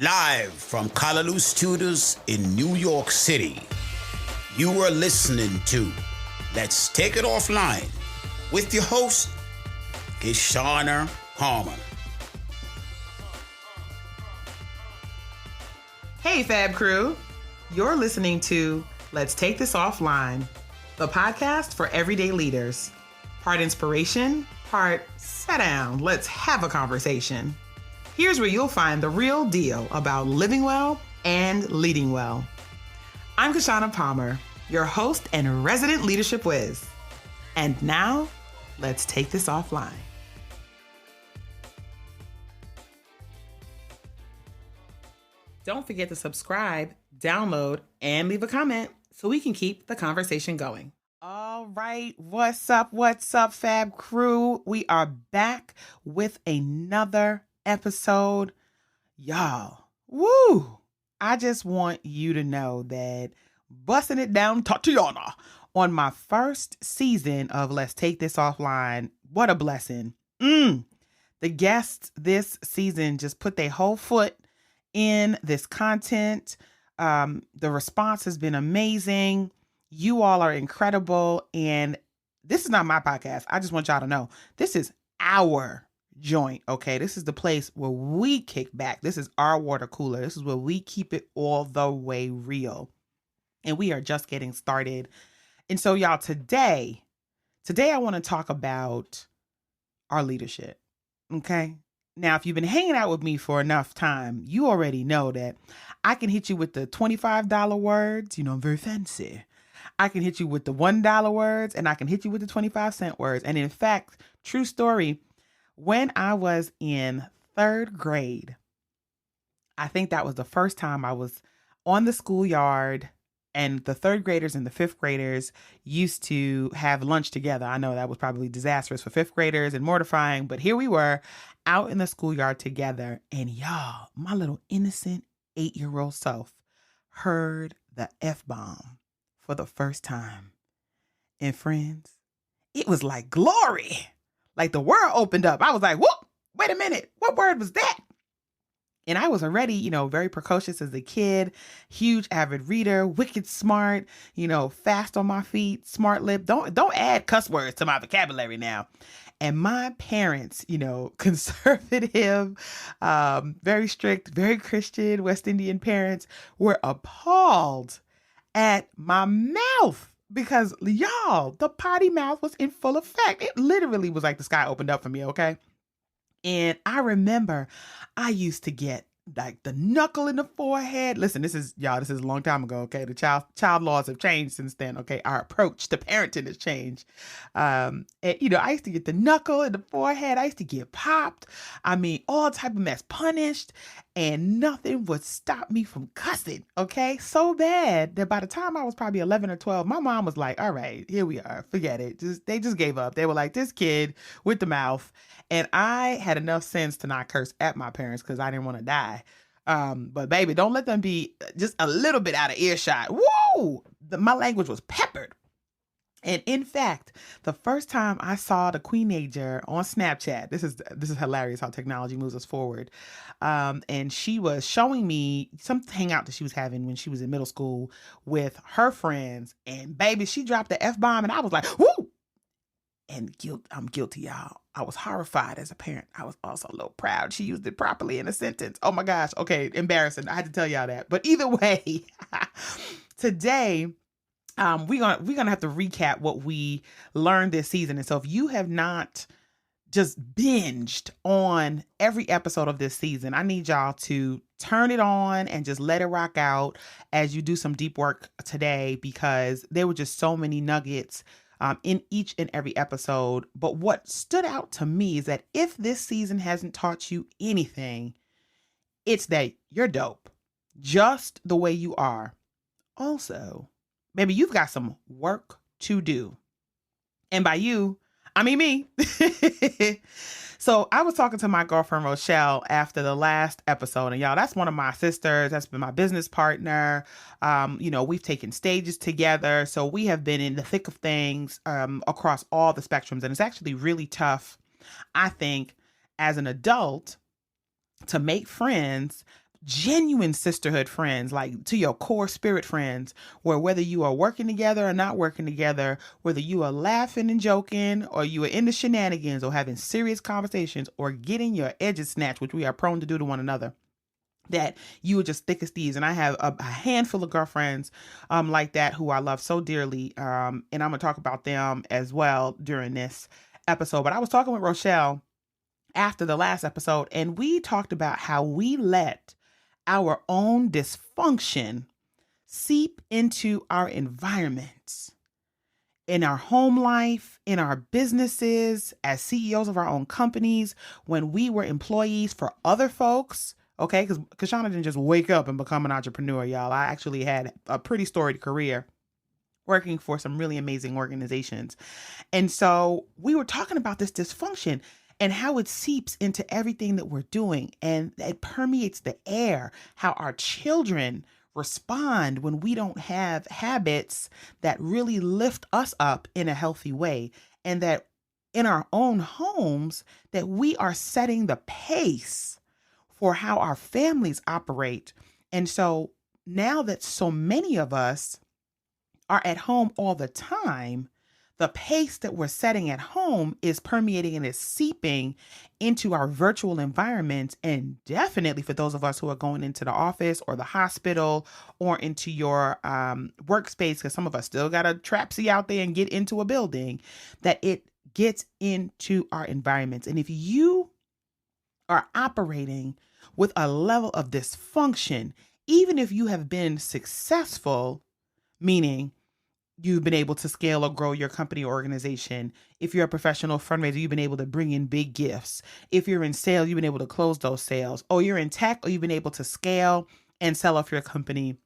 Live from Callaloo Studios in New York City, you are listening to Let's Take It Offline with your host, Kishshana Palmer. Hey, Fab Crew. You're listening to Let's Take This Offline, the podcast for everyday leaders. Part inspiration, part sit down, let's have a conversation. Here's where you'll find the real deal about living well and leading well. I'm Kishshana Palmer, your host and resident leadership whiz. And now, let's take this offline. Don't forget to subscribe, download, and leave a comment so we can keep the conversation going. All right, what's up, Fab Crew? We are back with another episode. Y'all, woo! I just want you to know that busting it down Tatiana on my first season of Let's Take This Offline, what a blessing. The guests this season just put their whole foot in this content. The response has been amazing. You all are incredible. And this is not my podcast. I just want y'all to know this is our joint. Okay. This is the place where we kick back. This is our water cooler. This is where we keep it all the way real. And we are just getting started. And so y'all, today I want to talk about our leadership. Okay. Now, if you've been hanging out with me for enough time, you already know that I can hit you with the $25 words. You know, I'm very fancy. I can hit you with the $1 words, and I can hit you with the 25-cent words. And in fact, true story, when I was in third grade, I think that was the first time I was on the schoolyard, and the third graders and the fifth graders used to have lunch together. I know that was probably disastrous for fifth graders and mortifying, but here we were out in the schoolyard together. And y'all, my little innocent 8-year-old self heard the F-bomb for the first time. And friends, it was like glory. Like the world opened up. I was like, whoop, wait a minute. What word was that? And I was already, very precocious as a kid, huge avid reader, wicked smart, fast on my feet, smart lip. Don't add cuss words to my vocabulary now. And my parents, conservative, very strict, very Christian West Indian parents were appalled at my mouth because, y'all, the potty mouth was in full effect. It literally was like the sky opened up for me, okay? And I remember I used to get like the knuckle in the forehead. Listen, this is a long time ago. Okay. The child laws have changed since then. Okay. Our approach to parenting has changed. I used to get the knuckle in the forehead. I used to get popped. I mean, all type of mess, punished, and nothing would stop me from cussing. Okay. So bad that by the time I was probably 11 or 12, my mom was like, all right, here we are. Forget it. They just gave up. They were like, this kid with the mouth. And I had enough sense to not curse at my parents because I didn't want to die. But baby, don't let them be just a little bit out of earshot. Woo! My language was peppered. And in fact, the first time I saw the Queenager on Snapchat, this is hilarious how technology moves us forward. And she was showing me some hangout that she was having when she was in middle school with her friends. And baby, she dropped the F-bomb and I was like, woo! And I'm guilty, y'all. I was horrified as a parent. I was also a little proud. She used it properly in a sentence. Oh my gosh. Okay. Embarrassing. I had to tell y'all that. But either way, today, we're gonna have to recap what we learned this season. And so if you have not just binged on every episode of this season, I need y'all to turn it on and just let it rock out as you do some deep work today, because there were just so many nuggets in each and every episode. But what stood out to me is that if this season hasn't taught you anything, it's that you're dope, just the way you are. Also, maybe you've got some work to do. And by you, I mean me. So I was talking to my girlfriend, Rochelle, after the last episode. And y'all, that's one of my sisters. That's been my business partner. We've taken stages together. So we have been in the thick of things across all the spectrums. And it's actually really tough, I think, as an adult to make friends genuine sisterhood friends, like to your core spirit friends, where whether you are working together or not working together, whether you are laughing and joking or you are into shenanigans or having serious conversations or getting your edges snatched, which we are prone to do to one another, that you are just thick as thieves. And I have a handful of girlfriends like that who I love so dearly. And I'm going to talk about them as well during this episode. But I was talking with Rochelle after the last episode, and we talked about how we let our own dysfunction seep into our environments, in our home life, in our businesses, as CEOs of our own companies, when we were employees for other folks. Okay, because Kishshana didn't just wake up and become an entrepreneur, y'all. I actually had a pretty storied career working for some really amazing organizations. And so we were talking about this dysfunction and how it seeps into everything that we're doing, and it permeates the air, how our children respond when we don't have habits that really lift us up in a healthy way, and that in our own homes, that we are setting the pace for how our families operate. And so now that so many of us are at home all the time, the pace that we're setting at home is permeating and is seeping into our virtual environments. And definitely for those of us who are going into the office or the hospital or into your workspace, because some of us still got to trapsy out there and get into a building, that it gets into our environments. And if you are operating with a level of dysfunction, even if you have been successful, meaning you've been able to scale or grow your company or organization. If you're a professional fundraiser, you've been able to bring in big gifts. If you're in sales, you've been able to close those sales. Or you're in tech, or you've been able to scale and sell off your company.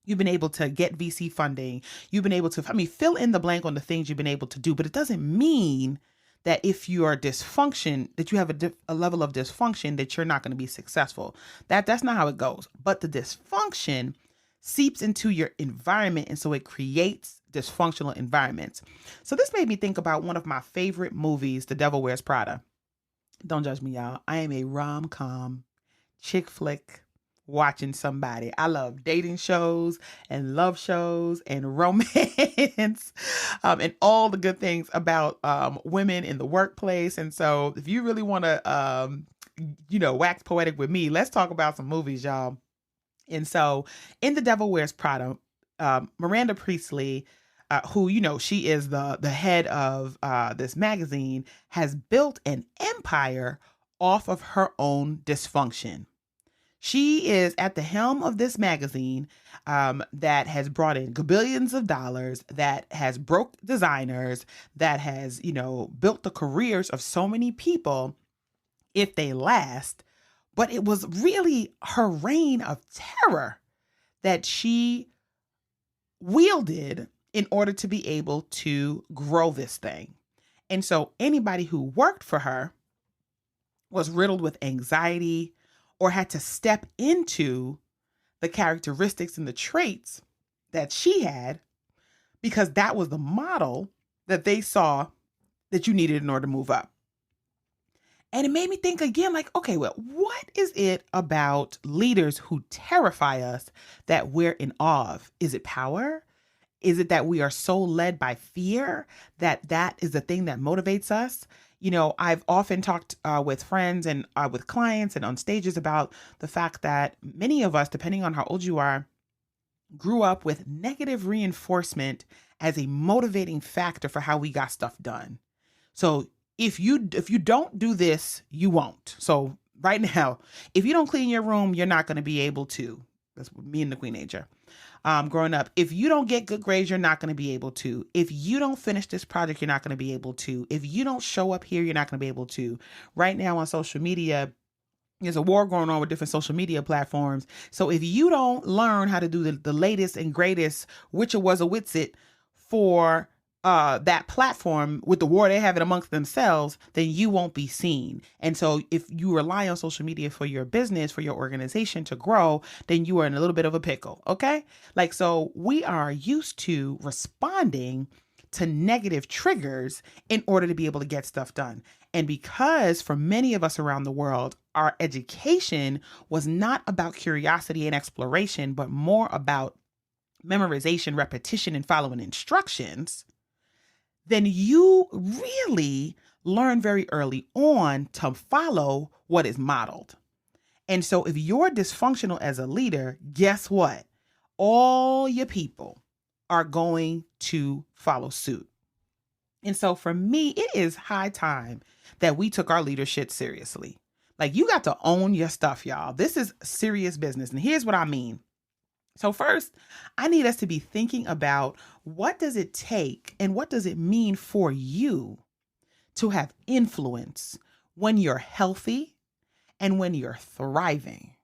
You've been able to get VC funding. You've been able to, fill in the blank on the things you've been able to do. But it doesn't mean that if you are dysfunction, that you have a level of dysfunction, that you're not going to be successful. That's not how it goes. But the dysfunction seeps into your environment, and so it creates dysfunctional environments. So this made me think about one of my favorite movies, The Devil Wears Prada. Don't judge me, y'all. I am a rom-com chick flick watching somebody. I love dating shows and love shows and romance and all the good things about women in the workplace. And so if you really want to, wax poetic with me, let's talk about some movies, y'all. And so in The Devil Wears Prada, Miranda Priestley, who, she is the head of this magazine, has built an empire off of her own dysfunction. She is at the helm of this magazine that has brought in billions of dollars, that has broke designers, that has, built the careers of so many people, if they last. But it was really her reign of terror that she wielded in order to be able to grow this thing. And so anybody who worked for her was riddled with anxiety or had to step into the characteristics and the traits that she had, because that was the model that they saw that you needed in order to move up. And it made me think again, like, okay, well, what is it about leaders who terrify us that we're in awe of? Is it power? Is it that we are so led by fear that is the thing that motivates us? I've often talked with friends and with clients and on stages about the fact that many of us, depending on how old you are, grew up with negative reinforcement as a motivating factor for how we got stuff done. So if you don't do this, you won't. So right now, if you don't clean your room, you're not going to be able to. That's me and the Queen Nature. Growing up, if you don't get good grades, you're not going to be able to. If you don't finish this project, you're not going to be able to. If you don't show up here, you're not going to be able to. Right now on social media, there's a war going on with different social media platforms. So if you don't learn how to do the latest and greatest, which it was a witsit for that platform with the war they have it amongst themselves, then you won't be seen. And so if you rely on social media for your business, for your organization to grow, then you are in a little bit of a pickle. Okay. So we are used to responding to negative triggers in order to be able to get stuff done. And because for many of us around the world, our education was not about curiosity and exploration, but more about memorization, repetition, and following instructions, then you really learn very early on to follow what is modeled. And so if you're dysfunctional as a leader, guess what? All your people are going to follow suit. And so for me, it is high time that we took our leadership seriously. Like, you got to own your stuff, y'all. This is serious business. And here's what I mean. So first, I need us to be thinking about, what does it take and what does it mean for you to have influence when you're healthy and when you're thriving?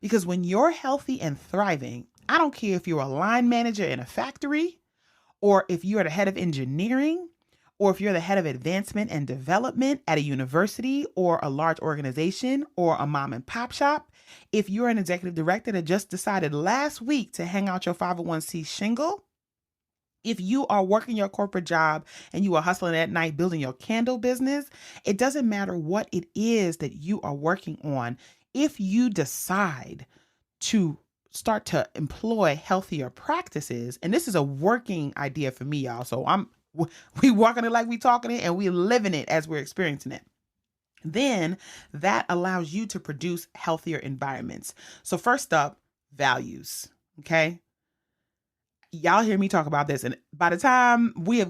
Because when you're healthy and thriving, I don't care if you're a line manager in a factory, or if you're the head of engineering, or if you're the head of advancement and development at a university or a large organization or a mom and pop shop, if you're an executive director that just decided last week to hang out your 501c shingle, if you are working your corporate job and you are hustling at night building your candle business, it doesn't matter what it is that you are working on. If you decide to start to employ healthier practices, and this is a working idea for me, y'all. So we walking it like we talking it, and we living it as we're experiencing it. Then that allows you to produce healthier environments. So first up, values. Okay. Y'all hear me talk about this, and by the time we've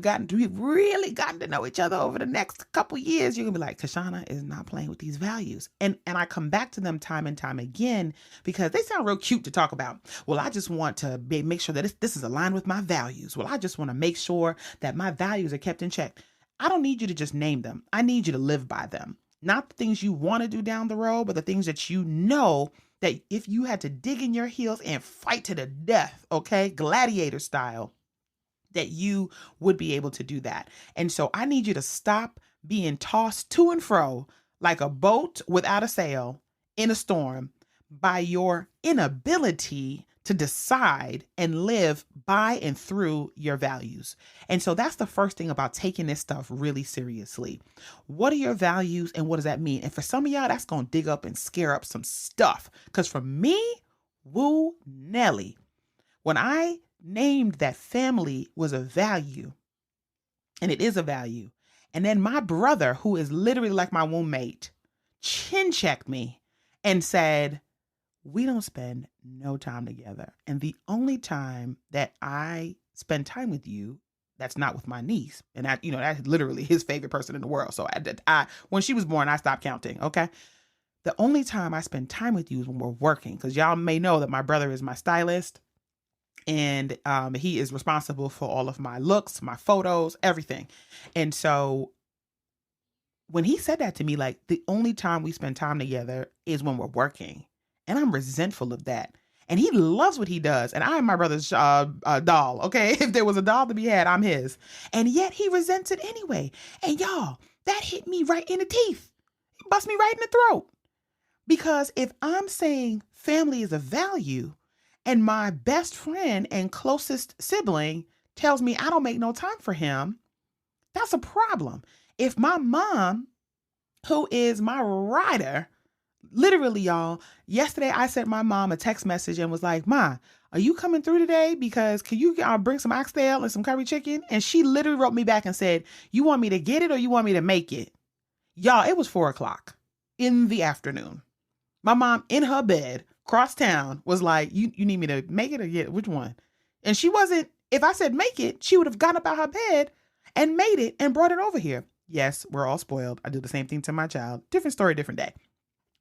really gotten to know each other over the next couple years, you're gonna be like, Kishshana is not playing with these values. And I come back to them time and time again because they sound real cute to talk about. Well, I just want to make sure that this is aligned with my values. Well, I just want to make sure that my values are kept in check. I don't need you to just name them. I need you to live by them. Not the things you want to do down the road, but the things that you know that if you had to dig in your heels and fight to the death, okay, gladiator style, that you would be able to do that. And so I need you to stop being tossed to and fro like a boat without a sail in a storm by your inability to decide and live by and through your values. And so that's the first thing about taking this stuff really seriously. What are your values and what does that mean? And for some of y'all, that's going to dig up and scare up some stuff. Because for me, woo Nelly, when I named that family was a value, and it is a value, and then my brother, who is literally like my womb mate, chin checked me and said, we don't spend no time together. And the only time that I spend time with you, that's not with my niece. And that, that's literally his favorite person in the world. So I when she was born, I stopped counting. Okay. The only time I spend time with you is when we're working. Cause y'all may know that my brother is my stylist, and he is responsible for all of my looks, my photos, everything. And so when he said that to me, like, the only time we spend time together is when we're working. And I'm resentful of that. And he loves what he does. And I am my brother's doll. Okay. If there was a doll to be had, I'm his. And yet he resents it anyway. And y'all, that hit me right in the teeth. It bust me right in the throat. Because if I'm saying family is a value and my best friend and closest sibling tells me I don't make no time for him, that's a problem. If my mom, who is my rider, literally, y'all, yesterday I sent my mom a text message and was like, Ma, are you coming through today? Because can you bring some oxtail and some curry chicken? And she literally wrote me back and said, you want me to get it or you want me to make it? Y'all, it was 4:00 in the afternoon. My mom in her bed, cross town, was like, you need me to make it or get it? Which one? And she wasn't, if I said make it, she would have gotten up out her bed and made it and brought it over here. Yes, we're all spoiled. I do the same thing to my child. Different story, different day.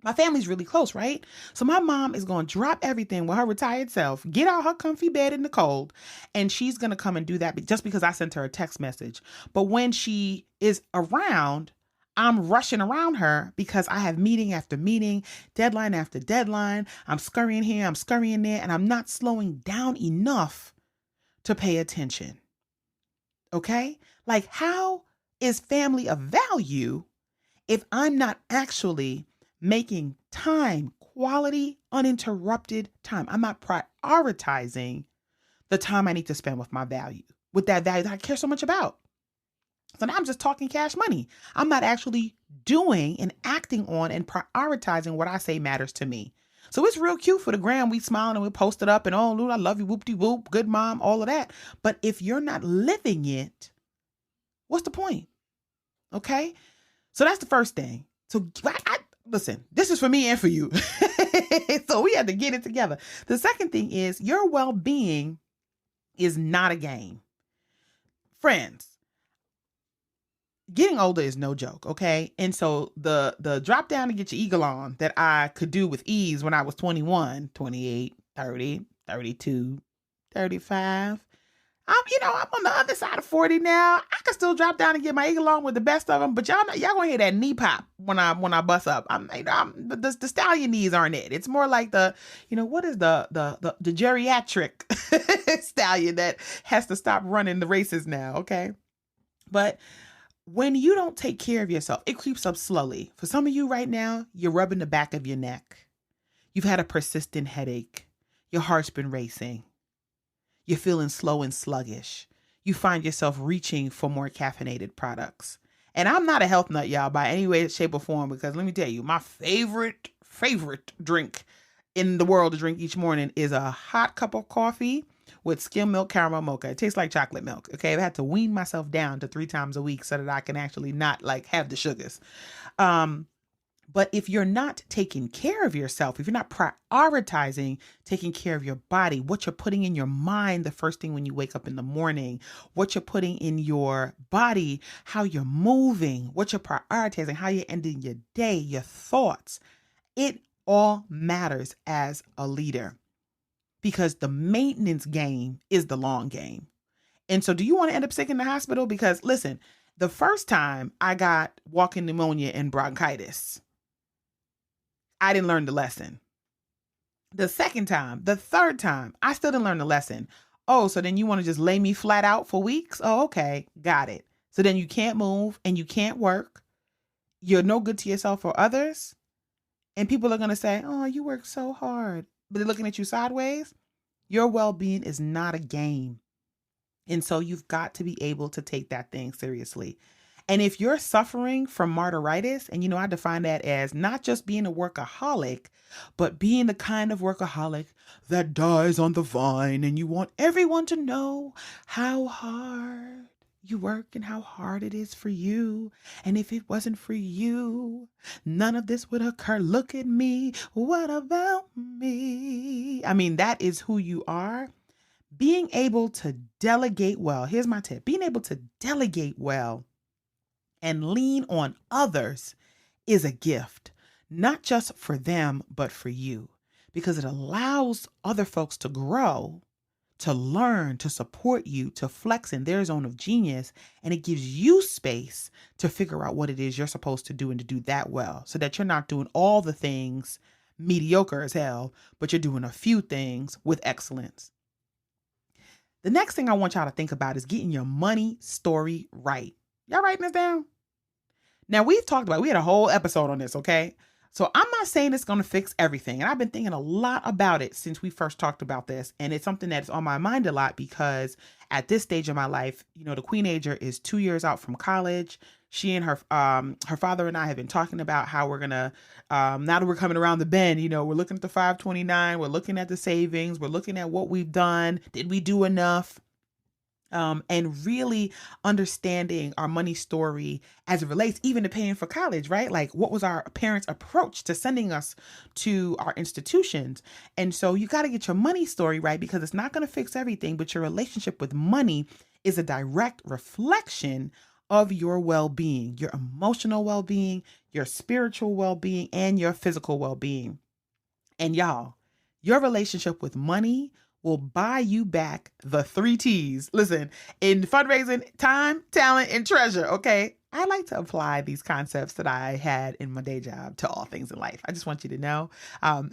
My family's really close, right? So my mom is going to drop everything with her retired self, get out her comfy bed in the cold, and she's going to come and do that just because I sent her a text message. But when she is around, I'm rushing around her because I have meeting after meeting, deadline after deadline. I'm scurrying here, I'm scurrying there, and I'm not slowing down enough to pay attention. Okay? Like, how is family of value if I'm not actually making time, quality, uninterrupted time? I'm not prioritizing the time I need to spend with my value, with that value that I care so much about. So now I'm just talking cash money. I'm not actually doing and acting on and prioritizing what I say matters to me. So it's real cute for the gram. We smiling and we post it up and, oh, Lou, I love you, whoop-de-whoop, good mom, all of that. But if you're not living it, what's the point? Okay. So that's the first thing. So listen, this is for me and for you. So we had to get it together. The second thing is your well-being is not a game. Friends, getting older is no joke, okay? And so the drop down to get your eagle on that I could do with ease when I was 21, 28, 30, 32, 35. I'm on the other side of 40 now. I can still drop down and get my eagle on with the best of them, but y'all gonna hear that knee pop when I bust up. The stallion knees aren't it. It's more like what is the geriatric stallion that has to stop running the races now, okay? But when you don't take care of yourself, it creeps up slowly. For some of you right now, you're rubbing the back of your neck. You've had a persistent headache. Your heart's been racing. You're feeling slow and sluggish. You find yourself reaching for more caffeinated products. And I'm not a health nut, y'all, by any way, shape, or form, because let me tell you, my favorite drink in the world to drink each morning is a hot cup of coffee with skim milk caramel mocha. It tastes like chocolate milk. Okay. I've had to wean myself down to 3 times a week so that I can actually not have the sugars. But if you're not taking care of yourself, if you're not prioritizing taking care of your body, what you're putting in your mind the first thing when you wake up in the morning, what you're putting in your body, how you're moving, what you're prioritizing, how you're ending your day, your thoughts, it all matters as a leader, because the maintenance game is the long game. And so do you want to end up sick in the hospital? Because listen, the first time I got walking pneumonia and bronchitis, I didn't learn the lesson. The second time, the third time, I still didn't learn the lesson. Oh, so then you want to just lay me flat out for weeks? Oh, okay. Got it. So then you can't move and you can't work. You're no good to yourself or others. And people are going to say, oh, you work so hard. But they're looking at you sideways. Your well-being is not a game. And so you've got to be able to take that thing seriously. And if you're suffering from martyritis, and I define that as not just being a workaholic, but being the kind of workaholic that dies on the vine, and you want everyone to know how hard you work and how hard it is for you. And if it wasn't for you, none of this would occur. Look at me. What about me? I mean, that is who you are. Being able to delegate well. Here's my tip. Being able to delegate well and lean on others is a gift, not just for them, but for you, because it allows other folks to grow, to learn, to support you, to flex in their zone of genius. And it gives you space to figure out what it is you're supposed to do and to do that well, so that you're not doing all the things mediocre as hell, but you're doing a few things with excellence. The next thing I want y'all to think about is getting your money story right. Y'all writing this down? Now, we had a whole episode on this, okay? So I'm not saying it's going to fix everything. And I've been thinking a lot about it since we first talked about this. And it's something that's on my mind a lot, because at this stage of my life, the Queenager is 2 years out from college. She and her father and I have been talking about how we're going to, now that we're coming around the bend, we're looking at the 529, we're looking at the savings, we're looking at what we've done. Did we do enough? And really understanding our money story as it relates even to paying for college, right? Like, what was our parents' approach to sending us to our institutions? And so you got to get your money story right, because it's not going to fix everything, but your relationship with money is a direct reflection of your well-being, your emotional well-being, your spiritual well-being, and your physical well-being. And y'all, your relationship with money will buy you back the 3 T's. Listen, in fundraising, time, talent, and treasure, okay? I like to apply these concepts that I had in my day job to all things in life. I just want you to know,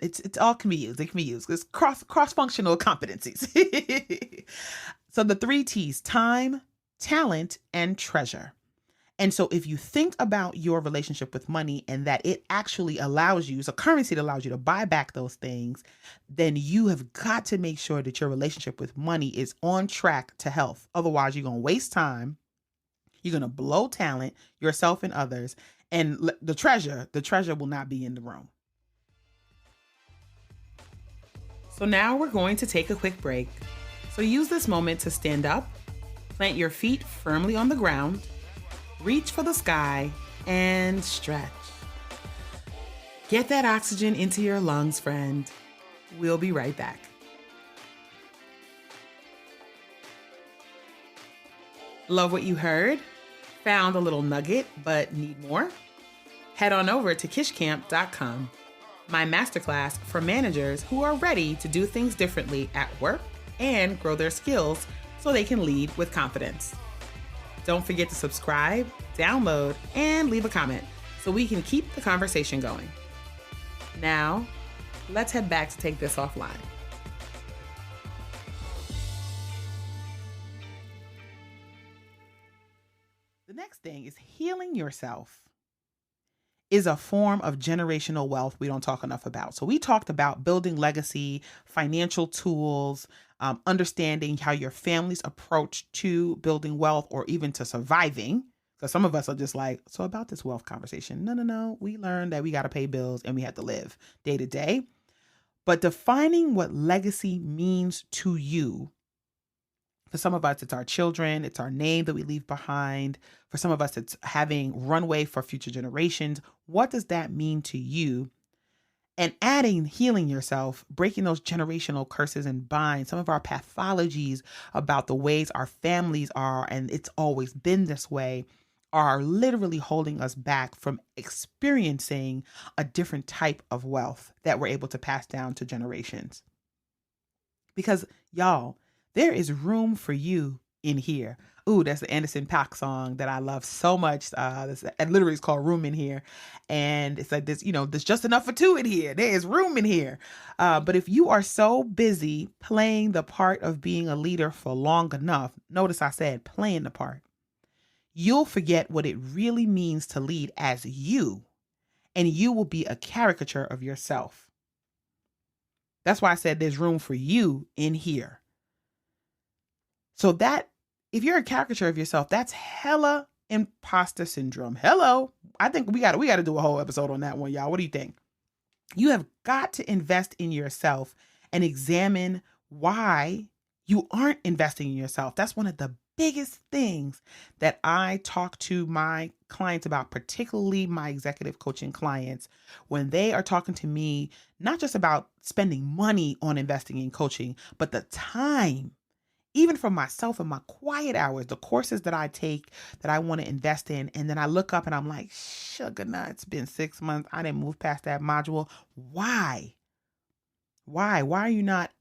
it's all can be used. It can be used. It's cross-functional competencies. So the 3 T's: time, talent, and treasure. And so if you think about your relationship with money and that it actually allows you, it's a currency that allows you to buy back those things, then you have got to make sure that your relationship with money is on track to health. Otherwise, you're going to waste time. You're going to blow talent, yourself and others, and the treasure will not be in the room. So now we're going to take a quick break. So use this moment to stand up, plant your feet firmly on the ground, reach for the sky, and stretch. Get that oxygen into your lungs, friend. We'll be right back. Love what you heard? Found a little nugget, but need more? Head on over to kishcamp.com, my masterclass for managers who are ready to do things differently at work and grow their skills so they can lead with confidence. Don't forget to subscribe, download, and leave a comment so we can keep the conversation going. Now, let's head back to take this offline. The next thing is healing yourself is a form of generational wealth we don't talk enough about. So we talked about building legacy, financial tools, understanding how your family's approach to building wealth or even to surviving. Because some of us are just like, so about this wealth conversation. No. We learned that we got to pay bills and we have to live day to day. But defining what legacy means to you, for some of us, it's our children, it's our name that we leave behind. For some of us, it's having runway for future generations. What does that mean to you? And adding healing yourself, breaking those generational curses and binds, some of our pathologies about the ways our families are, and it's always been this way, are literally holding us back from experiencing a different type of wealth that we're able to pass down to generations. Because y'all, there is room for you in here. Ooh, that's the Anderson .Paak song that I love so much. It literally is called Room in Here. And it's like this, there's just enough for two in here. There is room in here. But if you are so busy playing the part of being a leader for long enough, notice I said playing the part, you'll forget what it really means to lead as you, and you will be a caricature of yourself. That's why I said there's room for you in here. So that, if you're a caricature of yourself, that's hella imposter syndrome. Hello. I think we got to do a whole episode on that one, y'all. What do you think? You have got to invest in yourself and examine why you aren't investing in yourself. That's one of the biggest things that I talk to my clients about, particularly my executive coaching clients, when they are talking to me, not just about spending money on investing in coaching, but the time, even for myself and my quiet hours, the courses that I take that I want to invest in. And then I look up and I'm like, sugar nuts, it's been 6 months. I didn't move past that module. Why? Why are you not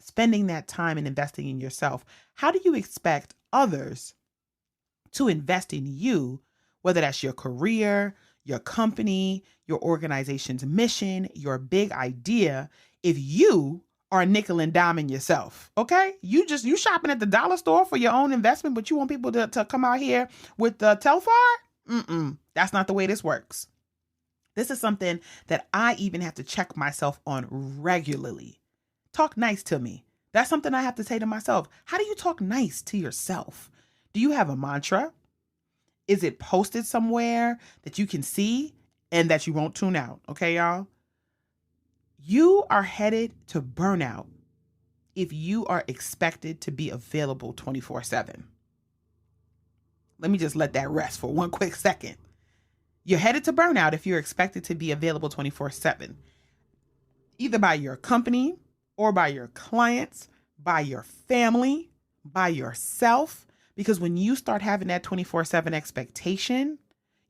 spending that time and investing in yourself? How do you expect others to invest in you, whether that's your career, your company, your organization's mission, your big idea, if you are nickel and diming yourself? Okay, you shopping at the dollar store for your own investment, but you want people to come out here with the Telfar? That's not the way this works. This is something that I even have to check myself on regularly. Talk nice to me. That's something I have to say to myself. How do you talk nice to yourself? Do you have a mantra? Is it posted somewhere that you can see and that you won't tune out? Okay, y'all? You are headed to burnout if you are expected to be available 24/7. Let me just let that rest for one quick second. You're headed to burnout if you're expected to be available 24/7, either by your company or by your clients, by your family, by yourself. Because when you start having that 24/7 expectation,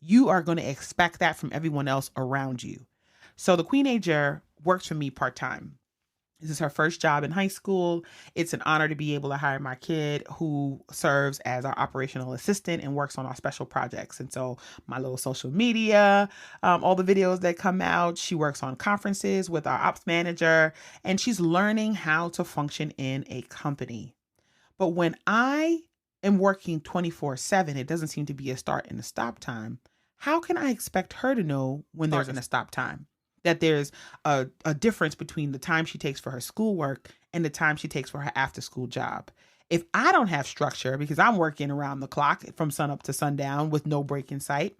you are going to expect that from everyone else around you. So the Queen Ager works for me part-time. This is her first job in high school. It's an honor to be able to hire my kid, who serves as our operational assistant and works on our special projects. And so my little social media, all the videos that come out, she works on conferences with our ops manager, and she's learning how to function in a company. But when I am working 24/7, it doesn't seem to be a start and a stop time. How can I expect her to know when there's a stop time? That there's a difference between the time she takes for her schoolwork and the time she takes for her after school job. If I don't have structure because I'm working around the clock from sun up to sundown with no break in sight,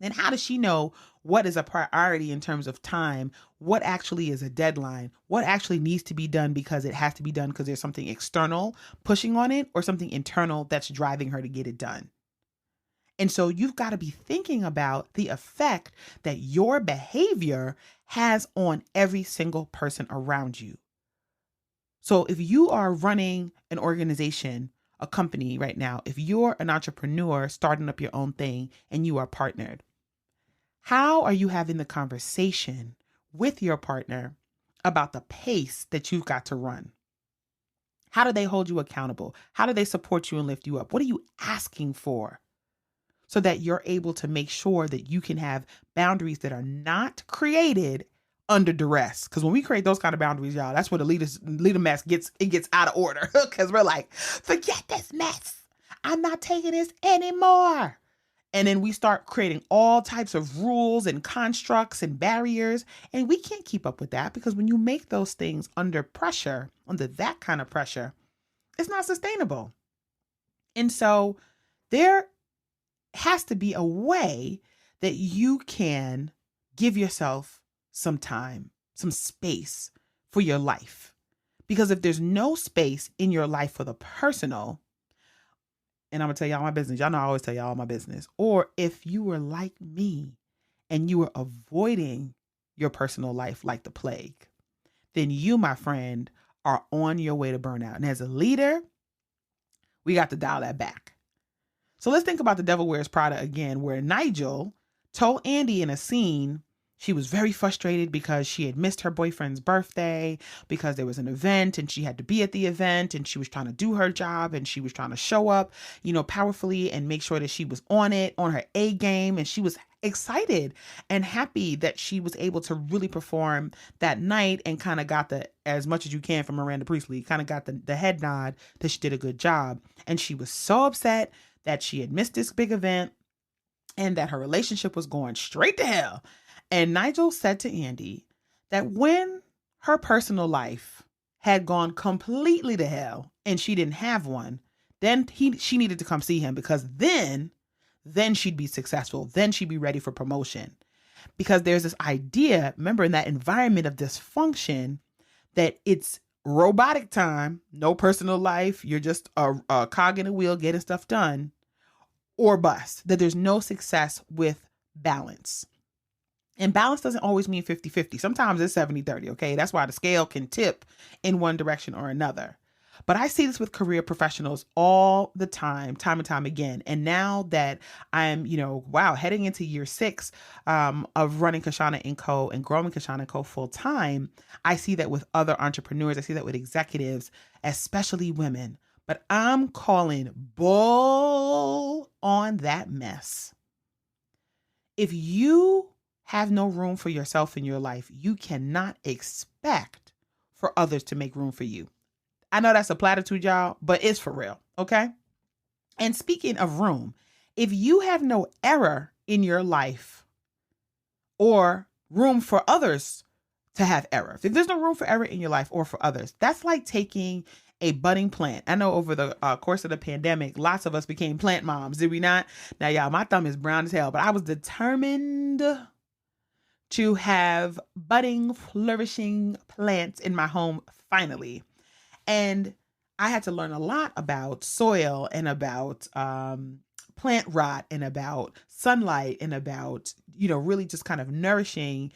then how does she know what is a priority in terms of time? What actually is a deadline? What actually needs to be done because it has to be done because there's something external pushing on it or something internal that's driving her to get it done? And so you've got to be thinking about the effect that your behavior has on every single person around you. So if you are running an organization, a company right now, if you're an entrepreneur starting up your own thing and you are partnered, how are you having the conversation with your partner about the pace that you've got to run? How do they hold you accountable? How do they support you and lift you up? What are you asking for so that you're able to make sure that you can have boundaries that are not created under duress? Because when we create those kind of boundaries, y'all, that's where the leader mess gets out of order. Because we're like, forget this mess. I'm not taking this anymore. And then we start creating all types of rules and constructs and barriers. And we can't keep up with that because when you make those things under pressure, under that kind of pressure, it's not sustainable. And so there has to be a way that you can give yourself some time, some space for your life. Because if there's no space in your life for the personal, and I'm going to tell y'all my business. Y'all know I always tell y'all my business. Or if you were like me and you were avoiding your personal life like the plague, then you, my friend, are on your way to burnout. And as a leader, we got to dial that back. So let's think about The Devil Wears Prada again, where Nigel told Andy in a scene she was very frustrated because she had missed her boyfriend's birthday because there was an event and she had to be at the event and she was trying to do her job and she was trying to show up, powerfully and make sure that she was on her A game. And she was excited and happy that she was able to really perform that night and kind of got as much as you can from Miranda Priestley, kind of got the head nod that she did a good job. And she was so upset that she had missed this big event and that her relationship was going straight to hell. And Nigel said to Andy that when her personal life had gone completely to hell and she didn't have one, then she needed to come see him because then she'd be successful. Then she'd be ready for promotion. Because there's this idea, remember, in that environment of dysfunction, that it's robotic time, no personal life. You're just a cog in a wheel getting stuff done, or bust, that there's no success with balance. And balance doesn't always mean 50-50. Sometimes it's 70-30, okay? That's why the scale can tip in one direction or another. But I see this with career professionals all the time and time again. And now that I'm, heading into year 6 of running Kishshana & Co. and growing Kishshana & Co. full time, I see that with other entrepreneurs. I see that with executives, especially women. But I'm calling bull on that mess. If you have no room for yourself in your life, you cannot expect for others to make room for you. I know that's a platitude, y'all, but it's for real, okay? And speaking of room, if you have no error in your life or room for others to have error, if there's no room for error in your life or for others, that's like taking a budding plant. I know over the course of the pandemic, lots of us became plant moms, did we not? Now, y'all, my thumb is brown as hell, but I was determined to have budding, flourishing plants in my home finally. And I had to learn a lot about soil and about plant rot and about sunlight and about, really just kind of nourishing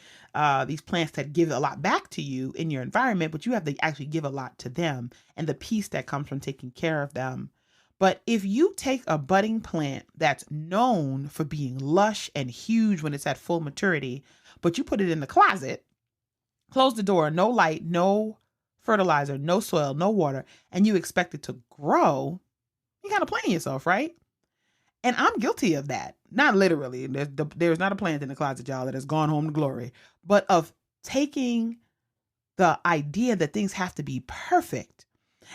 these plants that give a lot back to you in your environment, but you have to actually give a lot to them and the peace that comes from taking care of them. But if you take a budding plant that's known for being lush and huge when it's at full maturity, but you put it in the closet, close the door, no light, no fertilizer, no soil, no water, and you expect it to grow, you kind of playing yourself, right? And I'm guilty of that. Not literally. There's not a plant in the closet, y'all, that has gone home to glory, but of taking the idea that things have to be perfect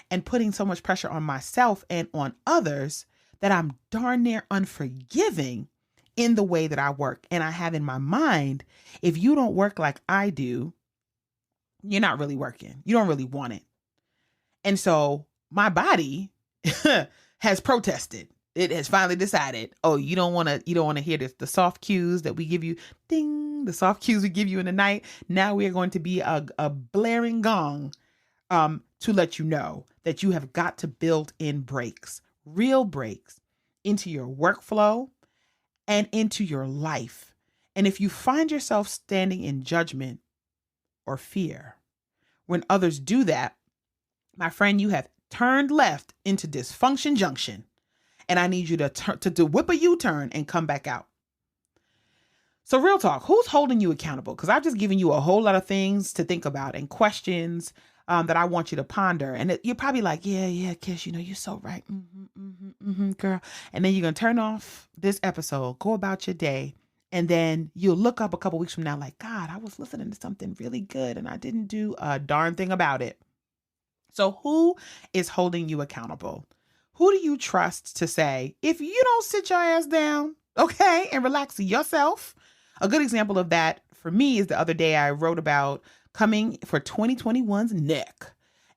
and putting so much pressure on myself and on others that I'm darn near unforgiving in the way that I work. And I have in my mind, if you don't work like I do, you're not really working. You don't really want it. And so my body has protested. It has finally decided, oh, you don't want to hear this. The soft cues that we give you, ding, the soft cues we give you in the night. Now we are going to be a blaring gong to let you know that you have got to build in breaks, real breaks, into your workflow and into your life. And if you find yourself standing in judgment or fear when others do that, my friend, you have turned left into dysfunction junction. And I need you to whip a U-turn and come back out. So real talk, who's holding you accountable? Because I've just given you a whole lot of things to think about and questions that I want you to ponder. And you're probably like, yeah, Kish, you're so right. Girl. And then you're going to turn off this episode, go about your day. And then you'll look up a couple weeks from now like, God, I was listening to something really good and I didn't do a darn thing about it. So who is holding you accountable? Who do you trust to say, if you don't sit your ass down, okay, and relax yourself? A good example of that for me is the other day I wrote about coming for 2021's neck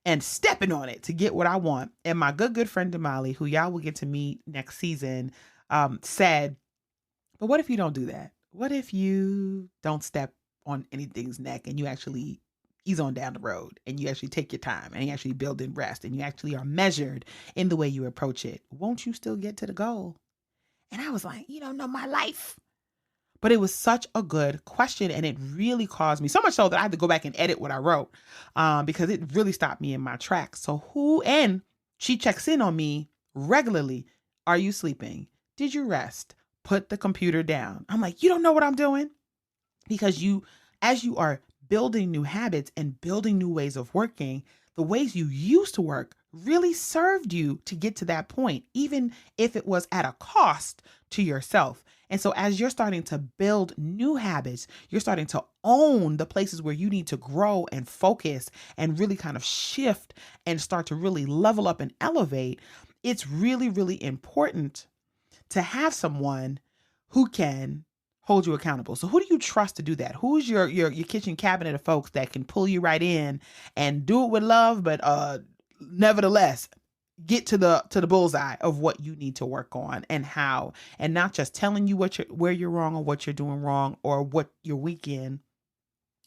and stepping on it to get what I want. And my good friend Damali, who y'all will get to meet next season, said, but what if you don't do that? What if you don't step on anything's neck and you actually ease on down the road and you actually take your time and you actually build in rest and you actually are measured in the way you approach it? Won't you still get to the goal? And I was like, you don't know my life. But it was such a good question and it really caused me, so much so that I had to go back and edit what I wrote because it really stopped me in my tracks. So and she checks in on me regularly. Are you sleeping? Did you rest? Put the computer down. I'm like, you don't know what I'm doing? Because as you are building new habits and building new ways of working, the ways you used to work really served you to get to that point, even if it was at a cost to yourself. And so as you're starting to build new habits, you're starting to own the places where you need to grow and focus and really kind of shift and start to really level up and elevate. It's really, really important to have someone who can hold you accountable. So who do you trust to do that? Who's your kitchen cabinet of folks that can pull you right in and do it with love, but nevertheless get to the bullseye of what you need to work on and how, and not just telling you where you're wrong or what you're doing wrong or what you're weak in,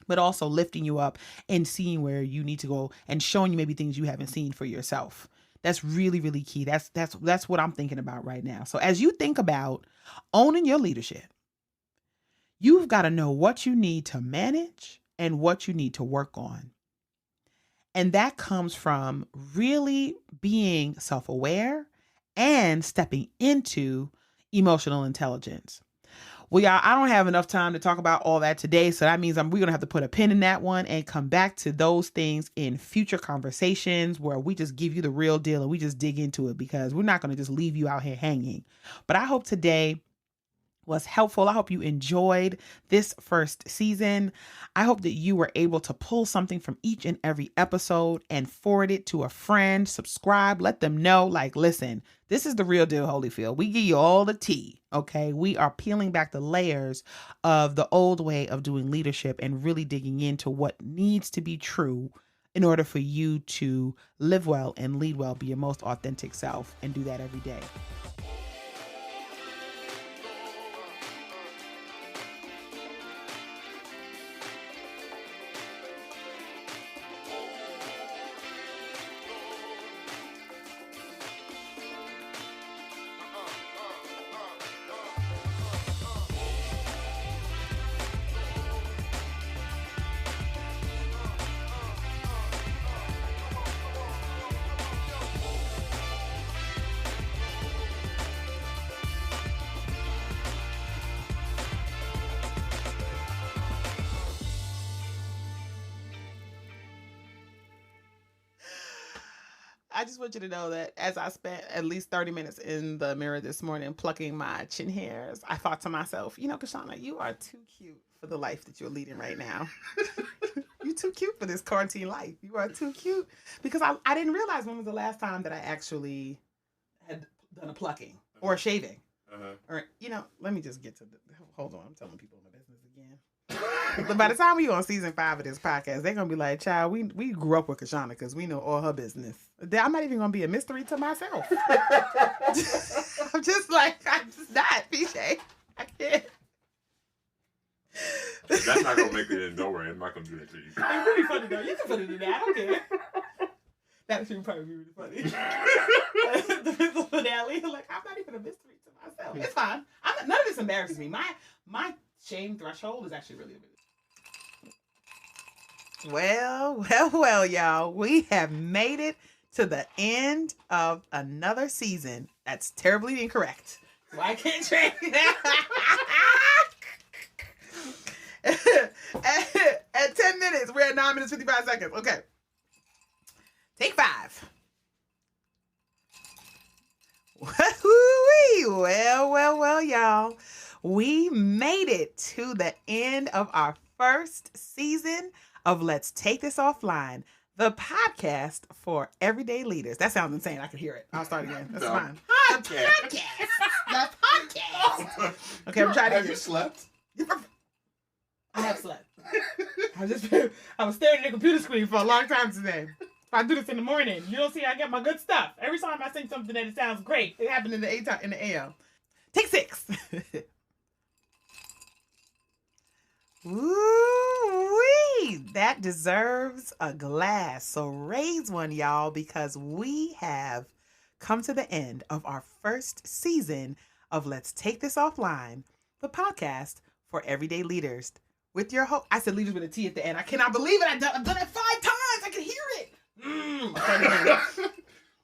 but also lifting you up and seeing where you need to go and showing you maybe things you haven't seen for yourself. That's really, really key. That's what I'm thinking about right now. So as you think about owning your leadership, you've got to know what you need to manage and what you need to work on. And that comes from really being self-aware and stepping into emotional intelligence. Well, y'all, I don't have enough time to talk about all that today. So that means we're going to have to put a pin in that one and come back to those things in future conversations where we just give you the real deal and we just dig into it, because we're not going to just leave you out here hanging. But I hope today was helpful. I hope you enjoyed this first season. I hope that you were able to pull something from each and every episode and forward it to a friend, subscribe, let them know, like, listen, this is the real deal, Holyfield. We give you all the tea, okay? We are peeling back the layers of the old way of doing leadership and really digging into what needs to be true in order for you to live well and lead well, be your most authentic self, and do that every day. I just want you to know that as I spent at least 30 minutes in the mirror this morning plucking my chin hairs, I thought to myself, Kishshana, you are too cute for the life that you're leading right now. You're too cute for this quarantine life. You are too cute. Because I didn't realize when was the last time that I actually had done a plucking or a shaving. Or, let me just get to hold on. I'm telling people my business again. By the time we on season 5 of this podcast, they're gonna be like, "Child, we grew up with Kishshana because we know all her business." I'm not even gonna be a mystery to myself. I'm just not, PJ. I can't. That's not gonna make it in. Don't worry, I'm not gonna do that to you. It's really funny though. You can put it in there. I don't care. That should probably be really funny. The finale, like, I'm not even a mystery to myself. It's fine. None of this embarrasses me. My shame threshold is actually really big. Well, y'all. We have made it to the end of another season. That's terribly incorrect. So I can't change at 10 minutes, we're at 9 minutes, 55 seconds. Okay. Take 5. Well, y'all. We made it to the end of our first season of Let's Take This Offline, the podcast for everyday leaders. That sounds insane. I can hear it. I'll start again. That's fine. Podcast. The podcast. Okay, I'm trying to. Have you slept? I have slept. I was staring at the computer screen for a long time today. I do this in the morning. You don't see I get my good stuff. Every time I sing something that it sounds great, it happened in the AM. Take 6. Woo-wee! That deserves a glass. So raise one, y'all, because we have come to the end of our first season of Let's Take This Offline, the podcast for everyday leaders. With your host, I said leaders with a T at the end. I cannot believe it. I've done it 5 times. I can hear it.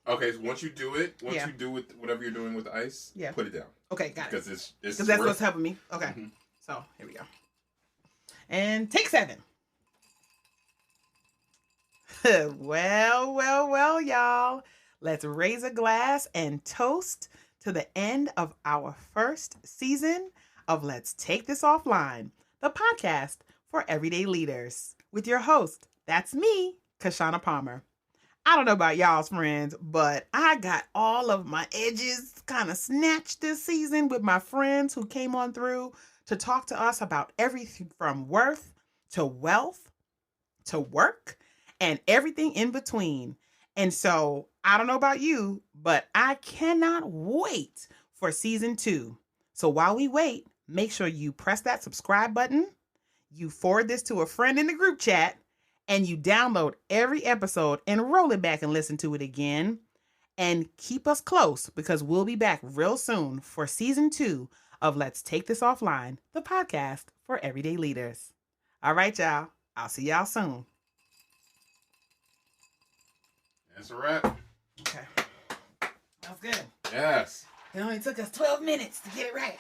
Okay, so once you do it, you do with whatever you're doing with the ice, put it down. Okay, got it. Because that's what's helping me. Okay, So here we go. And take 7. Well, y'all. Let's raise a glass and toast to the end of our first season of Let's Take This Offline, the podcast for everyday leaders. With your host, that's me, Kishshana Palmer. I don't know about y'all's friends, but I got all of my edges kind of snatched this season with my friends who came on through to talk to us about everything from worth to wealth to work and everything in between. And so I don't know about you, but I cannot wait for season 2. So while we wait, make sure you press that subscribe button, you forward this to a friend in the group chat, and you download every episode and roll it back and listen to it again. And keep us close because we'll be back real soon for season 2 of Let's Take This Offline, the podcast for everyday leaders. All right, y'all. I'll see y'all soon. That's a wrap. Okay. That was good. Yes. It only took us 12 minutes to get it right.